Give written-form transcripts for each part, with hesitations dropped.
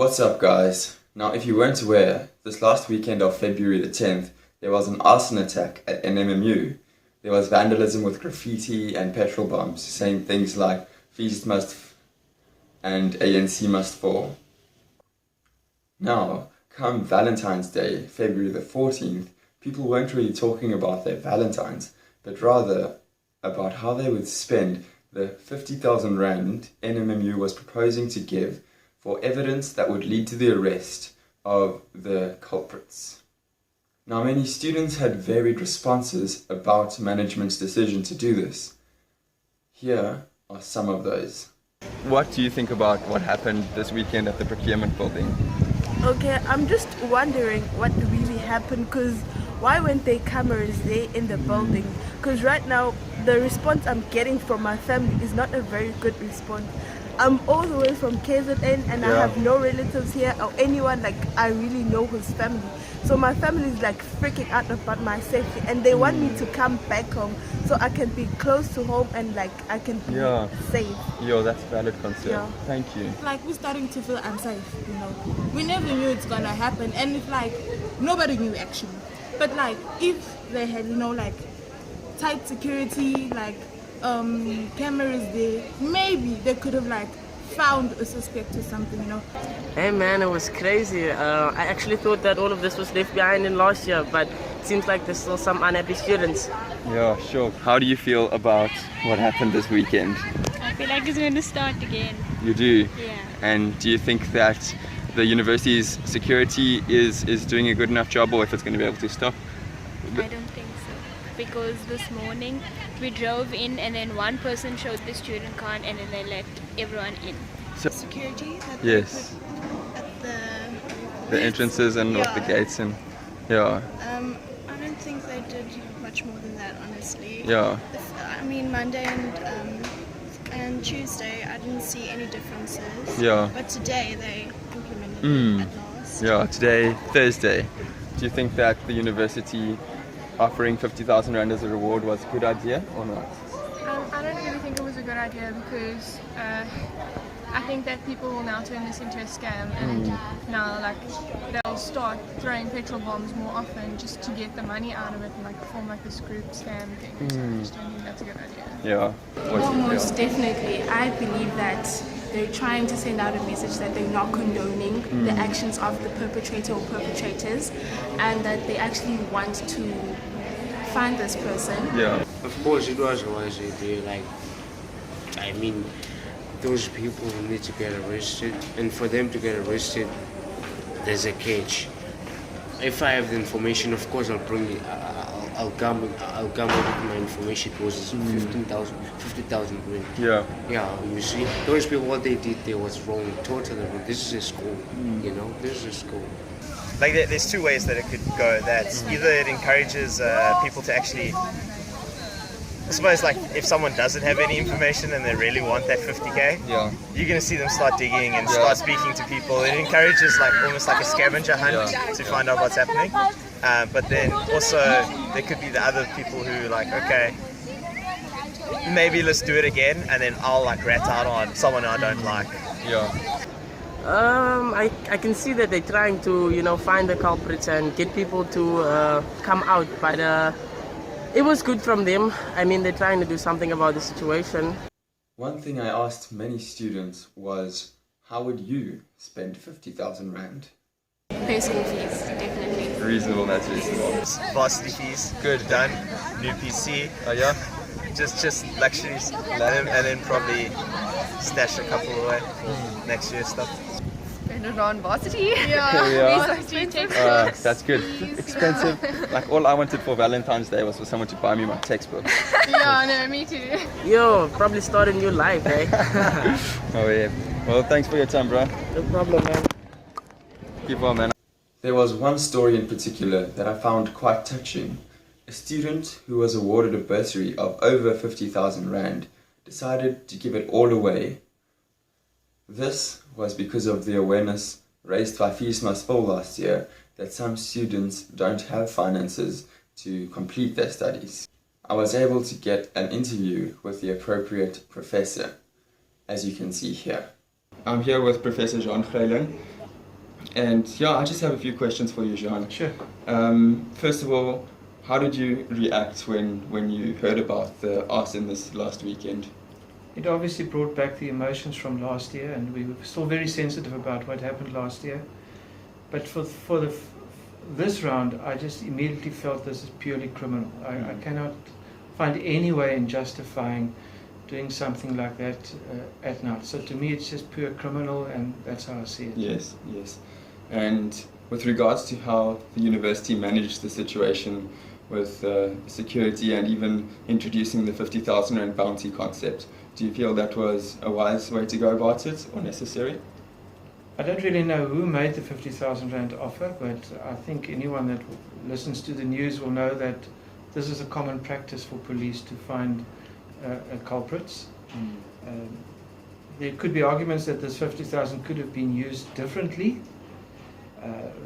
What's up, guys? Now, if you weren't aware, this last weekend of February the 10th, there was an arson attack at NMMU. There was vandalism with graffiti and petrol bombs saying things like "Feast must and ANC must fall." Now, come Valentine's Day, February the 14th, people weren't really talking about their Valentines, but rather about how they would spend the 50,000 Rand NMMU was proposing to give for evidence that would lead to the arrest of the culprits. Now, many students had varied responses about management's decision to do this. Here are some of those. What do you think about what happened this weekend at the procurement building? Okay, I'm just wondering what really happened, because why weren't there cameras there in the building? Because right now, the response I'm getting from my family is not a very good response. I'm all the way from KZN and I have no relatives here or anyone like I really know who's family. So my family is like freaking out about my safety and they want me to come back home so I can be close to home and like I can be safe. Yo, that's a valid concern. Yeah. Thank you. Like we're starting to feel unsafe, you know. We never knew it's gonna happen and it's like nobody knew actually. But like if they had, you know, like tight security, like cameras there, maybe they could have like found a suspect or something, you know. Hey man, it was crazy. I actually thought that all of this was left behind in last year, but it seems like there's still some unhappy students. Yeah, sure. How do you feel about what happened this weekend? I feel like it's going to start again. You do? Yeah. And do you think that the university's security is doing a good enough job, or if it's going to be able to stop? I don't think so. Because this morning we drove in and then one person showed the student card and then they let everyone in. So, Security that yes. they put at The entrances and with the gates and I don't think they did much more than that, honestly. Yeah. I mean, Monday and Tuesday I didn't see any differences. Yeah. But today they implemented it at last. Yeah, today, Thursday. Do you think that the university offering 50,000 Rand as a reward was a good idea or not? I don't really think it was a good idea because I think that people will now turn this into a scam and now like they'll start throwing petrol bombs more often just to get the money out of it and like form like this group scam thing. So I just don't think that's a good idea. Yeah. Most definitely. I believe that they're trying to send out a message that they're not condoning the actions of the perpetrator or perpetrators and that they actually want to find this person. Yeah. Of course it was a wise idea, like, I mean, those people need to get arrested, and for them to get arrested, there's a catch. If I have the information, of course I'll bring it, I'll come up with my information. It was 50,000 Rand. Yeah. Yeah, you see, those people, what they did there was wrong, totally wrong. This is a school, you know, this is a school. Like there's two ways that it could go. That's either it encourages people to actually, I suppose, like if someone doesn't have any information and they really want that 50K, you're gonna see them start digging and start speaking to people. It encourages like almost like a scavenger hunt to find out what's happening. But then also there could be the other people who like, okay, maybe let's do it again, and then I'll like rat out on someone I don't like. Yeah. I can see that they're trying to, you know, find the culprits and get people to come out, but it was good from them. I mean, they're trying to do something about the situation. One thing I asked many students was, how would you spend 50,000 Rand? Personal fees, definitely. Reasonable, that's reasonable. Varsity fees, good, done. New PC. Oh yeah? Just luxuries, and then probably stash a couple away for next year's stuff. Spend it on varsity. That's good. Expensive. Like all I wanted for Valentine's Day was for someone to buy me my textbook. Yeah, no, me too. Yo, probably start a new life, eh? Oh yeah. Well, thanks for your time, bro. No problem, man. Keep on, man. There was one story in particular that I found quite touching. A student who was awarded a bursary of over 50,000 Rand decided to give it all away. This was because of the awareness raised by Fees Must Fall last year that some students don't have finances to complete their studies. I was able to get an interview with the appropriate professor, as you can see here. I'm here with Professor Jean Greiling. And yeah, I just have a few questions for you, Jean. Sure. First of all, how did you react when you heard about the arson this last weekend? It obviously brought back the emotions from last year, and we were still very sensitive about what happened last year. But for this round, I just immediately felt this is purely criminal. I cannot find any way in justifying doing something like that at night. So to me, it's just pure criminal, and that's how I see it. Yes, yes. And with regards to how the university managed the situation with security and even introducing the 50,000 rand bounty concept, do you feel that was a wise way to go about it or necessary? I don't really know who made the 50,000 rand offer, but I think anyone that listens to the news will know that this is a common practice for police to find culprits. There could be arguments that this 50,000 could have been used differently.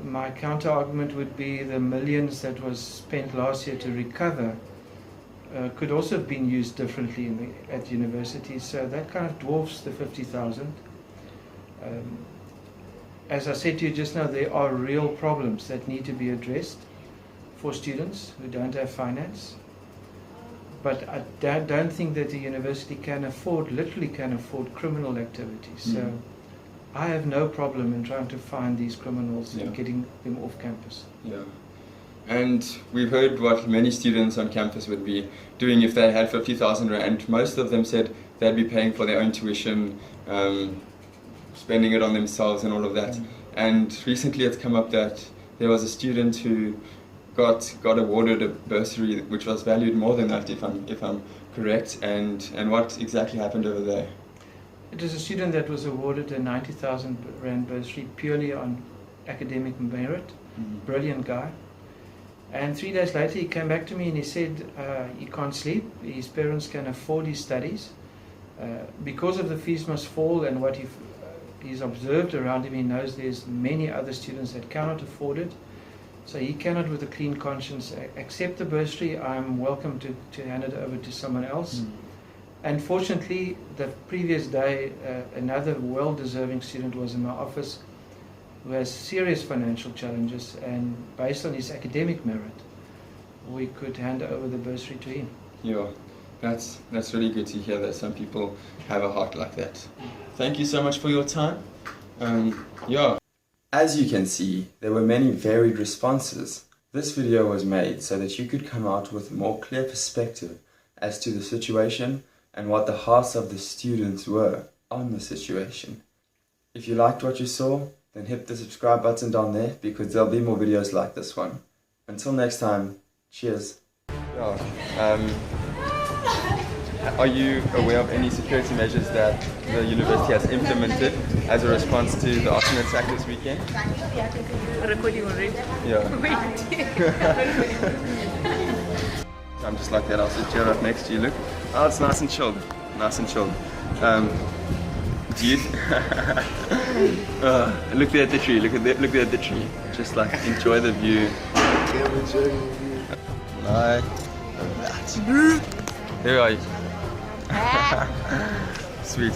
My counter argument would be the millions that was spent last year to recover could also have been used differently at universities, so that kind of dwarfs the 50,000. As I said to you just now, there are real problems that need to be addressed for students who don't have finance. But I don't think that the university literally can afford criminal activities. So I have no problem in trying to find these criminals and getting them off campus. Yeah. And we've heard what many students on campus would be doing if they had 50,000 rand. Most of them said they'd be paying for their own tuition, spending it on themselves and all of that. And recently it's come up that there was a student who got awarded a bursary which was valued more than that, if I'm correct. And what exactly happened over there? It was a student that was awarded a 90,000 rand bursary purely on academic merit. Brilliant guy. And 3 days later he came back to me and he said he can't sleep, his parents can afford his studies. Because of the fees must fall and what he's observed around him, he knows there's many other students that cannot afford it. So he cannot with a clean conscience accept the bursary. I'm welcome to hand it over to someone else. And fortunately, the previous day, another well-deserving student was in my office who has serious financial challenges, and based on his academic merit, we could hand over the bursary to him. Yeah, that's really good to hear that some people have a heart like that. Thank you so much for your time. Yeah. As you can see, there were many varied responses. This video was made so that you could come out with a more clear perspective as to the situation and what the hearts of the students were on the situation. If you liked what you saw, then hit the subscribe button down there because there'll be more videos like this one. Until next time, cheers. Are you aware of any security measures that the university has implemented as a response to the arson attack this weekend? Recording already. Yeah. I'm just like that. I'll sit here right next to you. Look. Oh, it's nice and chilled. Nice and chilled. Do you? Look there at the tree. Look there at the tree. Just like enjoy the view. Like that. There are you. Sweet.